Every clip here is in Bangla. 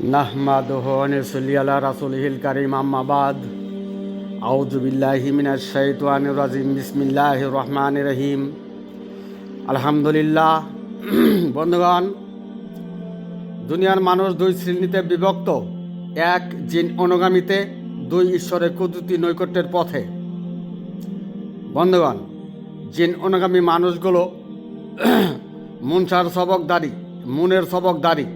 নাহমাদুহু ওয়া নুসাল্লি আলা রাসূলিহিল কারীম আম্মা বাদ আউযু বিল্লাহি মিনাশ শাইতানির রাজিম বিসমিল্লাহির রহমানির রহিম আলহামদুলিল্লাহ। বন্ধুগণ, দুনিয়ার মানুষ দুই শ্রেণীতে বিভক্ত। এক, জিন অনুগামীতে; দুই, ঈশ্বরের কুদরতি নৈকট্যের পথে। বন্ধুগণ, জিন অনুগামী মানুষগুলো মুনের সবকদারি।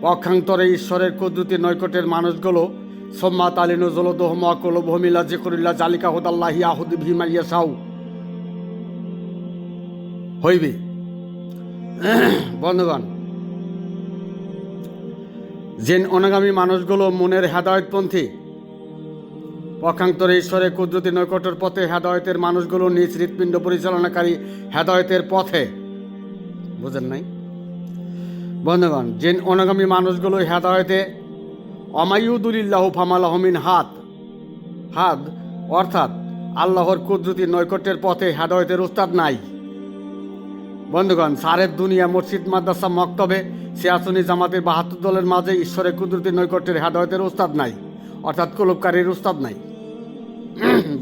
পক্ষান্তরে ঈশ্বরের কুদরতি নৈকট্যের মানুষগুলো সোম্মাত আলিনু জলদুহুম ওয়া কুলুবুহুম ইলা যিকরিল্লাহ যালিকা হুদাল্লাহি ইয়াহদি বিহি মান ইয়াশাউ হইবে। বন্ধুগণ, জিন অনুগামী মানুষগুলো মনের হেদায়েতপন্থী। পক্ষান্তরে ঈশ্বরের কুদরতি নৈকট্যের পথে হেদায়েতের মানুষগুলো নিজ হৃৎপিণ্ড পরিচালনাকারী হেদায়েতের পথে। বুঝেন নাই? বন্ধুগণ, জিন অনুগামী মানুষগুলো হেদায়েতে অমাইয়ুদুলিল্লাহু ফামালাহু মিন হাদ অর্থাৎ আল্লাহর কুদরতি নৈকট্যের পথে হেদায়েতের উস্তাদ নাই। বন্ধুগণ, সারের দুনিয়া, মসজিদ, মাদ্রাসা, মক্তবে, সিয়াসুনি জামাতের ৭২ দলের মাঝে ঈশ্বরের কুদরতি নৈকট্যের হেদায়েতের উস্তাদ নাই, অর্থাৎ কুলুবকারীর উস্তাদ নাই।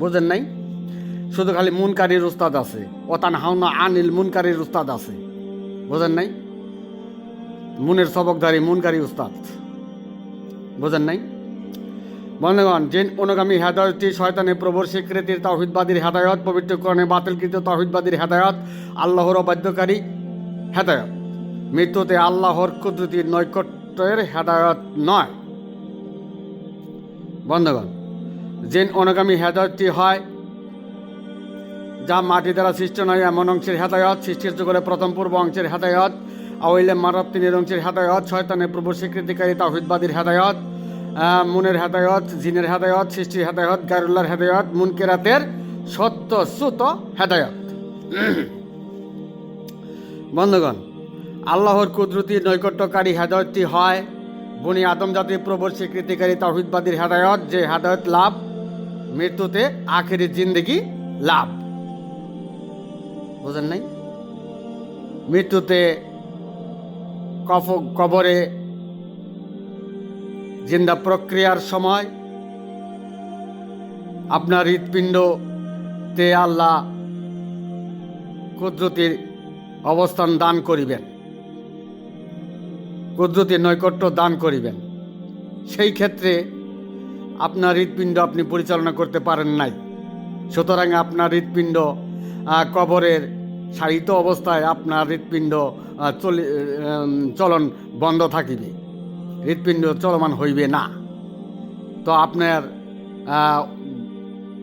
বুঝেন নাই? শুধু খালি মুনকারীর উস্তাদ আছে, ওয়াতানহাউনা আনিল মুনকারীর উস্তাদ আছে। বুঝেন নাই? মুনের সবকধারী মুনকারী উস্তাদ। বুঝেন নাই? বন্ধুগণ, জিন অনুগামী হেদায়েতটি শয়তানের প্রভুর স্বীকৃতির তাওহীদবাদীর হেদায়েত, পবিত্রকরণে বাতিলকৃত তাওহীদবাদীর হেদায়েত, আল্লাহর অবাধ্যকারী হেদায়েত। মৃত্যুতে আল্লাহর কুদরতি নৈকট্যের হেদায়েত নয়। বন্ধুগণ, জিন অনুগামী হেদায়েতটি হয় যা মাটি দ্বারা সৃষ্ট নয় এমন অংশের হেদায়েত, সৃষ্টির যুগের প্রথম পূর্ব অংশের হেদায়েত, আওয়াইলে মারাত্তিনের অংশের হেদায়েত, শয়তানের প্রভুর স্বীকৃতিকারী তাওহীদবাদীর হেদায়েত, মুনের হেদায়েত, জিনের হেদায়েত, সৃষ্টির হেদায়েত, গায়রুল্লাহর হেদায়েত, মুনকিরাতের সত্যশ্রুত হেদায়েত। বন্ধুগণ, আল্লাহর কুদরতি নৈকট্যকারী হেদায়েতটি হয় বনি আদম জাতির প্রভুর স্বীকৃতিকারী তাওহীদবাদীর হেদায়েত, যে হেদায়েত লাভ মৃত্যুতে আখিরি জিন্দেগি লাভ। বুঝেন নাই? মৃত্যুতে কবরে জিন্দা প্রক্রিয়ার সময় আপনার হৃৎপিণ্ডতে আল্লাহ কুদরতির অবস্থান দান করিবেন, কুদরতির নৈকট্য দান করিবেন। সেই ক্ষেত্রে আপনার হৃৎপিণ্ড আপনি পরিচালনা করতে পারেন নাই, সুতরাং আপনার হৃৎপিণ্ড কবরের সারিত অবস্থায় আপনার হৃৎপিণ্ড চলন বন্ধ থাকিবে, হৃৎপিণ্ড চলমান হইবে না। তো আপনার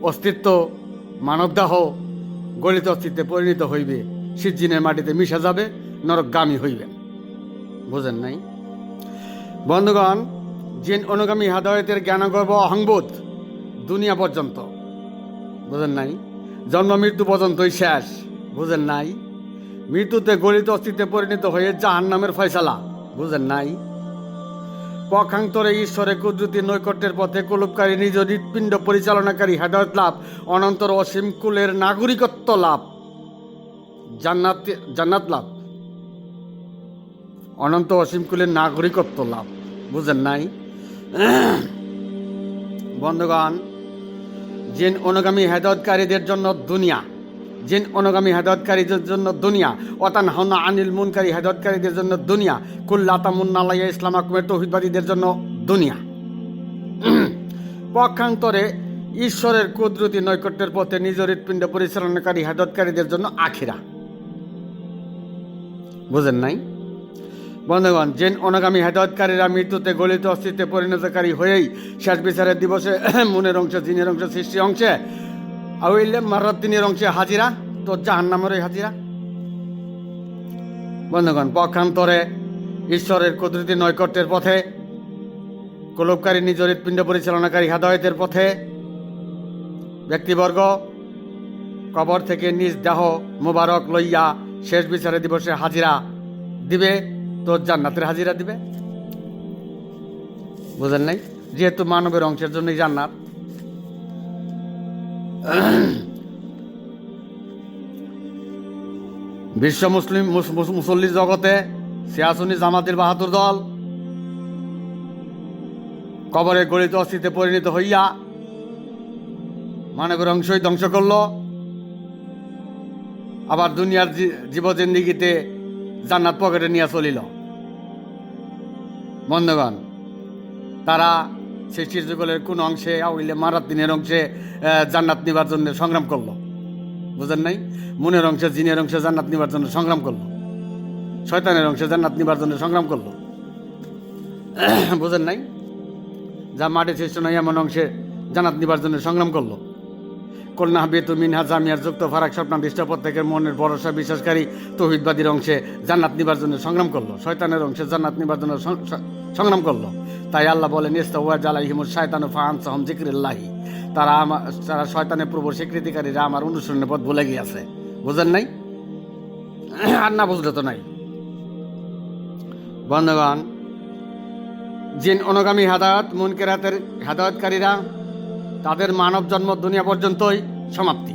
অস্তিত্ব, মানবদেহ গলিত অস্তিত্বে পরিণত হইবে, সিজ্জিনের মাটিতে মিশে যাবে, নরকগামী হইবেন। বুঝেন নাই? বন্ধুগণ, জিন অনুগামী হেদায়েতের জ্ঞানগর্ভ অহংবোধ দুনিয়া পর্যন্ত। বুঝেন নাই? জন্ম মৃত্যু পর্যন্তই শেষ। বুঝেন নাই? মৃত্যুতে গলিত অস্তিত্বে পরিণত হয়ে জাহান্নামের ফয়সালা। বুঝেন নাই? পক্ষান্তরে ঈশ্বরের কুদরতি নৈকট্যের পথে কুলুবকারী নিজ হৃৎপিণ্ড পরিচালনাকারী হেদায়েত লাভ, অনন্তর অসীম কুলের নাগরিকত্ব লাভ, জান্নাত লাভ, অনন্ত অসীম কুলের নাগরিকত্ব লাভ। বুঝেন নাই? বন্ধুগণ, জিন অনুগামী হেদায়েতকারীদের জন্য দুনিয়া, জিন অনুগামী হেদায়েতকারীদের জন্য দুনিয়া, ওয়াতানহাউনা আনিল মুনকারী হেদায়েতকারীদের জন্য দুনিয়া, কুল্লা তামুন্না আলাইয়া ইসলামাকুমের তাওহীদবাদীদের জন্য দুনিয়া। পক্ষান্তরে ঈশ্বরের কুদরতি নৈকট্যের পথে নিজ হৃৎপিণ্ড পরিচালনাকারী হেদায়েতকারীদের জন্য আখিরা। বুঝেন নাই? বন্ধুগণ, জিন অনুগামী হেদায়েতকারীরা মৃত্যুতে গলিত অস্তিত্বে পরিণতকারী হয়েই শেষ বিচারের দিবসে মুনের অংশে, জিনের অংশে, সৃষ্টি অংশে, আউইলে মারাত্তিনের অংশে হাজিরা, তো জাহান্নামেরই হাজিরা। বন্ধুগণ, পক্ষান্তরে ঈশ্বরের কুদরতি নৈকট্যের পথে কুলুবকারী নিজ হৃৎপিণ্ড পরিচালনাকারী হেদায়েতের পথে ব্যক্তিবর্গ কবর থেকে নিজ দেহ মুবারক লইয়া শেষ বিচারের দিবসে হাজিরা দিবে, তো জান্নাতের হাজিরা দিবে। বুঝেন নাই? যেহেতু মানবের অংশের জন্যই জান্নাত। বিশ্ব মুসলিম মুসল্লি জগতে সিয়াসুনি জামাতের ৭২ দল কবরে গলিত অস্থিতে পরিণত হইয়া মানবের অংশই ধ্বংস করল, আবার দুনিয়ার জীবজিন্দিগিতে জান্নাত পকেটে নিয়ে চলিল। বন্ধুগণ, তারা সৃষ্টির যুগলের কোন অংশে আউইলে মারাত দিনের অংশে জান্নাত নিবার জন্য সংগ্রাম করলো, বুঝেন নাই? মনের অংশে জিনের অংশে জান্নাত নিবার জন্য সংগ্রাম করলো, শয়তানের অংশে জান্নাত নিবার জন্য সংগ্রাম করলো, বুঝেন নাই? যা মাটি সৃষ্ট নয় এমন অংশে জান্নাত নিবার জন্য সংগ্রাম করলো। কল্যাণ বেতু মিনহা জামিয়ার যুক্ত ফারাক স্বপ্নাদিষ্ট প্রত্যেকের মনের ভরসা বিশ্বাসকারী তৌহিদবাদীর অংশে জান্নাত নিবার জন্য সংগ্রাম করলো, শয়তানের অংশে জান্নাত নিবার জন্য সংগ্রাম করলো। তাই আল্লাহ বলেন, ইস্তাওয়া জালাইহিমুশ শায়তানু ফাআনসাহুম যিকরিল্লাহি, তারা শয়তানের পূর্ব স্বীকৃতিকারীরা আমার অনুসরণের পথ ভুলে গিয়েছে। বুঝেন নাই? আর না বুঝলে তো নাই। বন্ধুগণ, জিন অনুগামী হেদায়েত মুনকিরাতের হেদায়েতকারীরা তাদের মানব জন্ম দুনিয়া পর্যন্তই সমাপ্তি।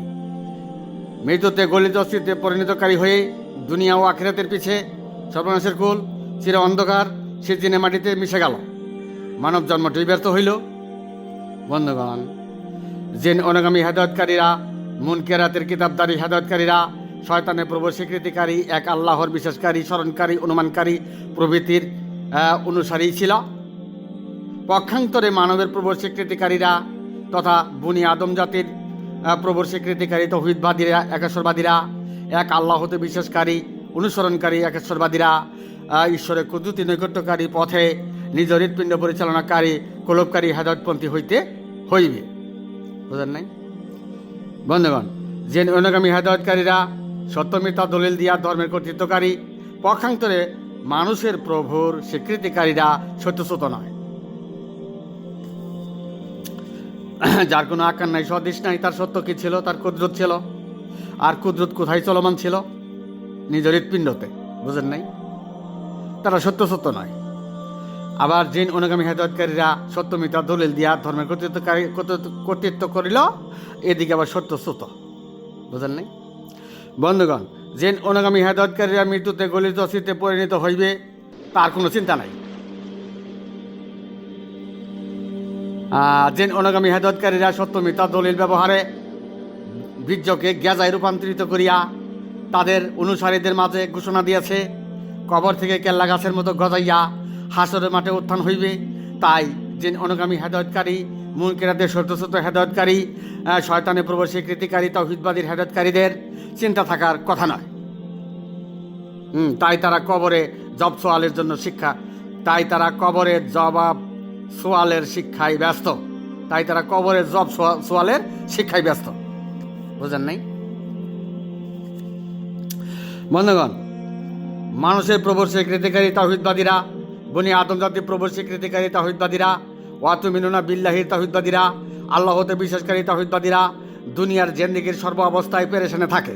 মৃত্যুতে গলিত অস্থিতে পরিণতকারী হয়ে দুনিয়া ও আখিরাতের পিছে সর্বনাশের কুল চির অন্ধকার সে জিনে মাটিতে মিশে গেল, মানব জন্মটি ব্যর্থ হইল। বন্ধুগণ, জিন অনুগামী হেদায়েতকারীরা মুনকিরাতের কিতাবদারী হেদায়েতকারীরা শয়তানের প্রভু স্বীকৃতিকারী এক আল্লাহর বিশ্বাসকারী স্মরণকারী অনুমানকারী প্রভৃতির অনুসারী ছিল। পক্ষান্তরে মানবের প্রভুর স্বীকৃতিকারীরা তথা বনি আদম জাতির প্রভুর স্বীকৃতিকারী তৌহিদবাদীরা একেশ্বরবাদীরা এক আল্লাহ হতে বিশ্বাসকারী অনুসরণকারী একেশ্বরবাদীরা ঈশ্বরের কুদরতি নৈকট্যকারী পথে নিজ হৃৎপিণ্ড পরিচালনাকারী কলবকারী হেদায়েতপন্থী হইতে হইবে। বুঝেন নাই? বন্ধুগণ, যে অনুগামী হেদায়েতকারীরা সত্যমিথ্যা দলিল দিয়া ধর্মের কর্তৃত্বকারী, পক্ষান্তরে মানুষের প্রভুর স্বীকৃতিকারীরা সত্যসূত নয়, যার কোনো আকার নাই সদৃশ নাই। তার সত্য কি ছিল? তার কুদরত ছিল। আর কুদরত কোথায় চলমান ছিল? নিজ হৃৎপিণ্ডতে। বুঝেন নাই? তারা সত্য নয়। আবার জিন অনুগামী হেদায়েতকারীরা সত্য মিথ্যা দলিল দিয়া ধর্মের কর্তৃত্ব করিল, এদিকে আবার সত্যসূত। বুঝেন নাই? বন্ধুগণ, জিন অনুগামী হেদায়েতকারীরা মৃত্যুতে গলিত অস্থিতে পরিণত হইবে তার কোনো চিন্তা নাই। জিন অনুগামী হেদায়েতকারীরা সত্য মিথ্যা দলিল ব্যবহারে বীর্যকে গ্যাজায় রূপান্তরিত করিয়া তাদের অনুসারীদের মাঝে ঘোষণা দিয়েছে, কবর থেকে কেল্লা গাছের মতো গজাইয়া হাসরের মাঠে উত্থান হইবে। তাই জিন অনুগামী হেদায়েতকারী মুনকিরাতের সত্যসূত হেদায়েতকারী শয়তানের প্রভু স্বীকৃতিকারী তৌহিদবাদীর হেদায়েতকারীদের চিন্তা থাকার কথা নয়। তাই তারা কবরে জব সোয়ালের জন্য শিক্ষা, তাই তারা কবরের জবাব সোয়ালের শিক্ষায় ব্যস্ত, তাই তারা কবরের জব সোয়ালের শিক্ষায় ব্যস্ত। বুঝেন নাই? বন্ধুগণ, মানুষের প্রভুর স্বীকৃতিকারী তাওহীদবাদীরা, বনি আদম জাতির প্রভুর স্বীকৃতিকারী তাওহীদবাদীরা, ওয়াতুমিনুনা বিল্লাহির তাওহীদবাদীরা, আল্লাহ হতে বিশ্বাসকারী তাওহীদবাদীরা দুনিয়ার জিন্দেগির সর্ব অবস্থায় পেরেশানে থাকে।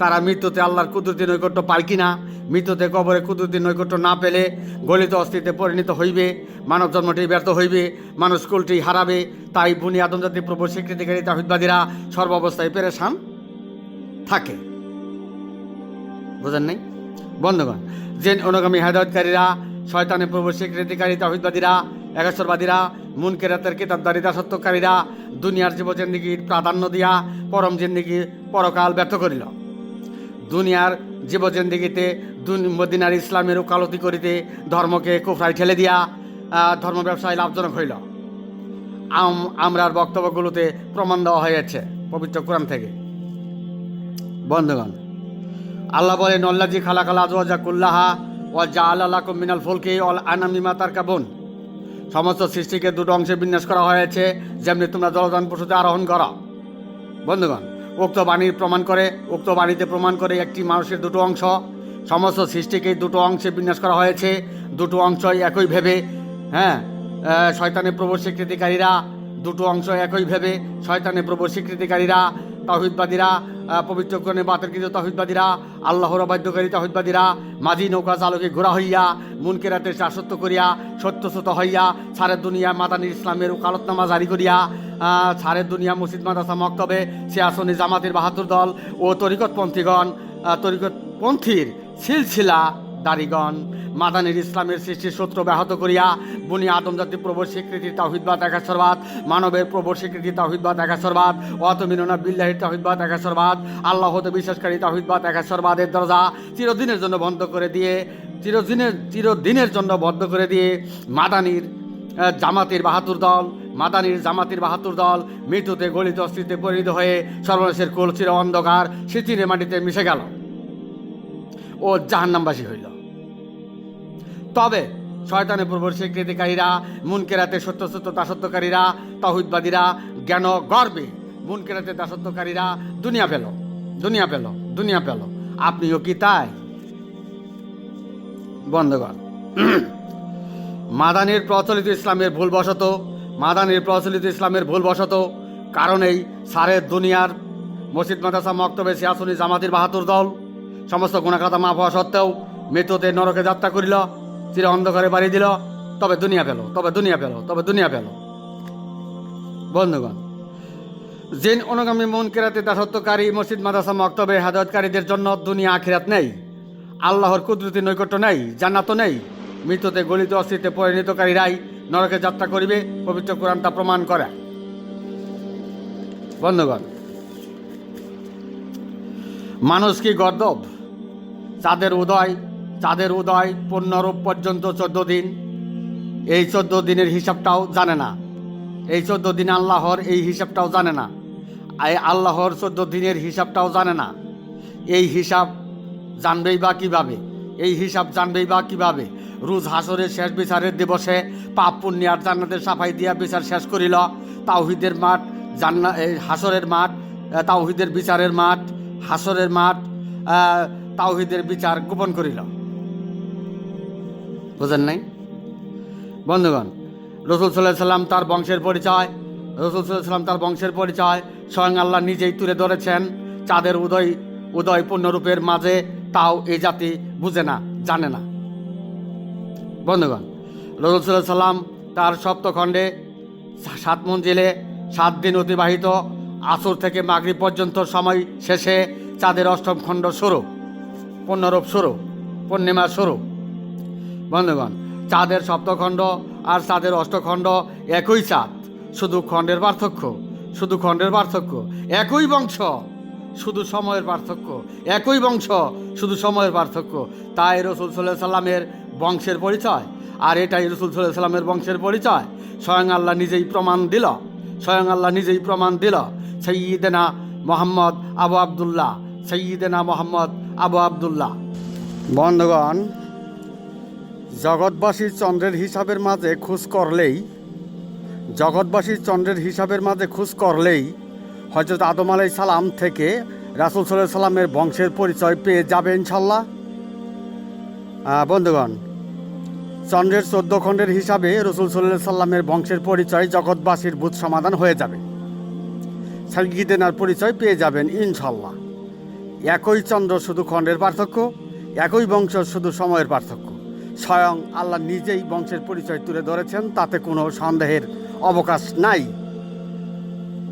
তারা মৃত্যুতে আল্লাহর কুদরতি নৈকট্য পায় কিনা, মৃত্যুতে কবরে কুদরতি নৈকট্য না পেলে গলিত অস্থিতে পরিণত হইবে, মানব জন্মটি ব্যর্থ হইবে, মানুষ কুলটি হারাবে। তাই বনি আদম জাতির প্রভুর স্বীকৃতিকারী তাওহীদবাদীরা সর্ব অবস্থায় পেরেশান থাকে। বুঝেন নাই? বন্ধুগণ, জিন অনুগামী হেদায়েতকারীরা শয়তানের প্রভুর স্বীকৃতিকারী তাওহীদবাদীরা একেশ্বরবাদীরা মুনকিরাতের কিতাবদারী দাসত্বকারীরা দুনিয়ার জীবজিন্দিগির প্রাধান্য দিয়া পরম জিন্দিগি পরকাল ব্যর্থ করিল। দুনিয়ার জীবজিন্দিগিতে মদিনার ইসলামের ওকালতি করিতে ধর্মকে কুফরায় ঠেলে দিয়া ধর্ম ব্যবসায় লাভজনক হইল। আমরার বক্তব্যগুলোতে প্রমাণ দেওয়া হয়েছে পবিত্র কোরআন থেকে। বন্ধুগণ, আল্লাহ বলেন, আল্লাযী খালাকাল আজওয়াজা কুল্লাহা ওয়া জাআলা লাকুম মিনাল ফুলকি ওয়াল আনআমি মিম্মা তারকাবুন। সমস্ত সৃষ্টিকে দুটো অংশে বিন্যাস করা হয়েছে, যেমনি তোমরা জলযান পশুতে আরোহণ করো। বন্ধুগণ, উক্ত বাণীতে প্রমাণ করে একটি মানুষের দুটো অংশ, সমস্ত সৃষ্টিকে দুটো অংশে বিন্যাস করা হয়েছে, দুটো অংশই একই ভেবে। শয়তানের প্রভুর স্বীকৃতিকারীরা দুটো অংশ একই ভেবে, শয়তানের প্রভুর স্বীকৃতিকারীরা তাওহীদবাদীরা, পবিত্র কোরআনে বাতিলকৃত তাওহীদবাদীরা, আল্লাহর অবাধ্যকারী তাওহীদবাদীরা মাঝি নৌকা চালকে ঘোরা হইয়া মুনকিরাতের শাসত্ব করিয়া সত্যসূত হইয়া সারে দুনিয়া মাদানী ইসলামের ওকালতনামা জারি করিয়া সারে দুনিয়া মসজিদ মাদ্রাসা মক্তবে সিয়াসনী জামাতের বাহাদুর দল ও তরিকতপন্থীর সিলসিলা দারিগণ মাদানীর ইসলামের সৃষ্টির সূত্র ব্যাহত করিয়া বনি আদম জাতি প্রভুর স্বীকৃতি তাওহীদবাদ একাশ্বরবাদ, মানবের প্রভুর স্বীকৃতি তাওহীদবাদ একাশ্বরবাদ, অতমিনুনা বিল্লাহির তাওহীদবাদ একাশ্বরবাদ, আল্লাহ হতে বিশ্বাসকারী তাওহীদবাদ একাশ্বরবাদের দরজা চিরদিনের জন্য বন্ধ করে দিয়ে চিরদিনের জন্য বন্ধ করে দিয়ে মাদানীর জামাতের বাহাতুর দল মৃত্যুতে গলিত অস্থিতে পরিণত হয়ে সর্বনাশের কুল চির অন্ধকার সিচিরে মাটিতে মিশে গেল ও জাহান্নামবাসী হইল। তবে শয়তানের প্রভুর স্বীকৃতিকারীরা, মুনকেরাতে সত্য দাসত্বকারীরা, তাওহীদবাদীরা জ্ঞান গর্বে মুনকেরাতে দাসত্বকারীরা দুনিয়া পেল। আপনিও কি তাই? বন্ধুগণ, মাদানীর প্রচলিত ইসলামের ভুলবশত কারণেই সারে দুনিয়ার মসজিদ মাদ্রাসা মক্তবে সিয়াসুনি জামাতির বাহাতুর দল সমস্ত গুণাখাতা মাফ হওয়া সত্ত্বেও মৃত্যুতে নরকে যাত্রা করিল, চির অন্ধকারে বাড়ি দিল। তবে দুনিয়া পেল। বন্ধুগণ, জিন অনুগামী মুনকেরাতে দাসত্বকারী মসজিদ মাদ্রাসা মক্তবে হেদায়েতকারীদের জন্য দুনিয়া আখিরাত নেই, আল্লাহর কুদরতি নৈকট্য নেই, জান্নাত নেই। মৃত্যুতে গলিত অস্থিতে পরিণতকারীরাই নরকে যাত্রা করিবে, পবিত্র কোরআন তা প্রমাণ করে। বন্ধুগণ, মানুষ কি গর্দভ? চাঁদের উদয় পূর্ণরূপ পর্যন্ত 14 দিন। এই 14 দিনের হিসাবটাও জানে না। এই 14 দিন আল্লাহর এই হিসাবটাও জানে না। আল্লাহর 14 দিনের হিসাবটাও জানে না। এই হিসাব জানবেই বা কিভাবে? রোজ হাসরের শেষ বিচারের দিবসে পাপ পুণ্য আর জান্নাতের সাফাই দিয়া বিচার শেষ করিল। তাওহীদের মাঠ, হাসরের মাঠ, তাওহীদের বিচারের মাঠ, হাসরের মাঠ, তাওহীদের বিচার গোপন করিল। বুঝেন নাই? বন্ধুগণ, রাসূল সাল্লাল্লাহু আলাইহি সাল্লাম তার বংশের পরিচয় স্বয়ং আল্লাহ নিজেই তুলে ধরেছেন। চাঁদের উদয় পূর্ণরূপের মাঝে তাও এই জাতি বুঝে না, জানে না। বন্ধুগণ, রাসূল সাল্লাল্লাহু আলাইহি সাল্লাম তার সপ্তখণ্ডে 7 মঞ্জিলে 7 দিন অতিবাহিত। আসর থেকে মাগরিব পর্যন্ত সময় শেষে চাঁদের 8ম খণ্ড শুরু, পূর্ণিমা শুরু। বন্ধুগণ, চাঁদের সপ্তখণ্ড আর চাঁদের 8ম খণ্ড একই চাঁদ, শুধু খণ্ডের পার্থক্য। একই বংশ, শুধু সময়ের পার্থক্য। তাই রাসূল সাল্লাল্লাহু আলাইহি সাল্লামের বংশের পরিচয়, আর এটাই রাসূল সাল্লাল্লাহু আলাইহি সাল্লামের বংশের পরিচয়। স্বয়ং আল্লাহ নিজেই প্রমাণ দিল। সাইয়্যিদেনা মোহাম্মদ আবু আব্দুল্লাহ। বন্ধুগণ, জগৎবাসীর চন্দ্রের হিসাবের মাঝে খোঁজ করলেই হযরত আদম আলাইহিস সালাম থেকে রাসূল সাল্লাল্লাহু আলাইহি সাল্লামের বংশের পরিচয় পেয়ে যাবে ইনশাল্লাহ। বন্ধুগণ, চন্দ্রের 14 খণ্ডের হিসাবে রাসূল সাল্লাল্লাহু আলাইহি সাল্লামের বংশের পরিচয় জগৎবাসীর ভূত সমাধান হয়ে যাবে। সাইয়্যিদেনার পরিচয় পেয়ে যাবেন ইনশাল্লাহ। একই চন্দ্র, শুধু খণ্ডের পার্থক্য। একই বংশ, শুধু সময়ের পার্থক্য। স্বয়ং আল্লাহ নিজেই বংশের পরিচয় তুলে ধরেছেন, তাতে কোনো সন্দেহের অবকাশ নাই।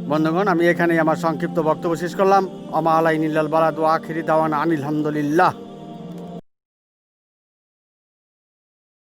বন্ধুগণ, আমি এখানেই আমার সংক্ষিপ্ত বক্তব্য শেষ করলাম। আমা আলাইনিল বালাদ ওয়া আখিরি দাওয়ানা আনিল হামদুলিল্লাহ।